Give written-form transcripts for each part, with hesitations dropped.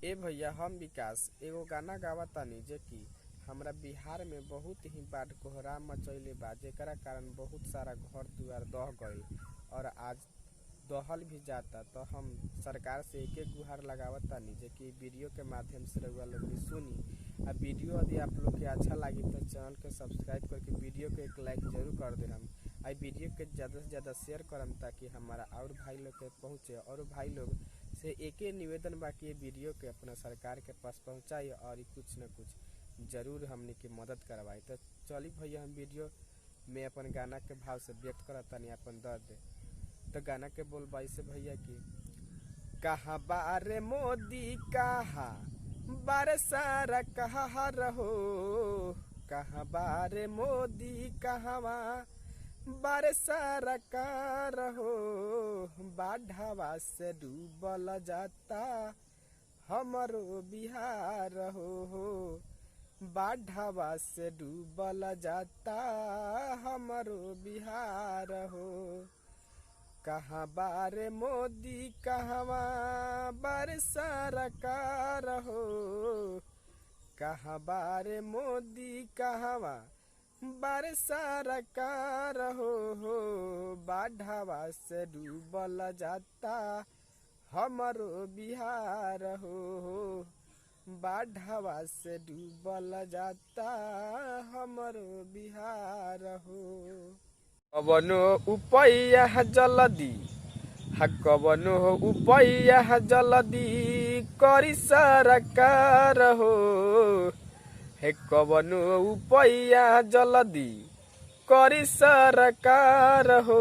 ए भैया हम विकास एगो गाना गावतानी जे कि हमरा बिहार में बहुत ही बाढ़ कोहराम मचैले बा, जेकरा कारण बहुत सारा घर दुआर दह गईल और आज दहल भी जाता। तो हम सरकार से एक गुहार लगावतानी जे कि वीडियो के माध्यम से रउआ लोग भी सुनी। आ वीडियो यदि आप लोग के अच्छा लगी तो चैनल के सब्सक्राइब करके वीडियो के एक लाइक जरूर कर दे। हम आई वीडियो के ज़्यादा से ज़्यादा शेयर करम ताकि हमारा और भाई लोग के पहुँचे और भाई लोग से एक निवेदन बा कि ये वीडियो के अपना सरकार के पास पहुँचाई और कुछ न कुछ जरूर हमने की मदद करवाई। तो चली भैया हम वीडियो में अपन गाना के भाव से व्यक्त करतानी अपन दर्द। तो गाना के बोल बाई से भैया की कहाँ बारे मोदी कहाँ बारे सारा कहाँ रहो, कहाँ बारे मोदी कहाँ बारे सारा का रहो, बाढ़वा से डूबल जाता हमारो बिहार हो, बाढ़वा से डूबल जाता हमारो बिहार हो। कहाँ बारे मोदी कहाँ बारे सरकार हो, कहाँ बारे मोदी कहाँ बारे सरकार हो, बाढ़वा से डूबल जाता हमारो बिहार हो, बाढ़वा से डूबल जाता हमारो बिहार हो। कवनो उपैया जल्दी कवनो उपैया जल्दी करी सरकार हो, हे कवनो उपैया जल्दी करी सरकार हो,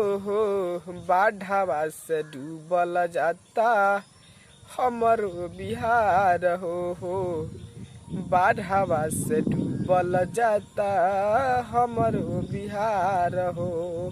बाढ़वा से डूबल जाता हमारो बिहार हो, बाढ़वा से डूबल जाता हमारो बिहार हो।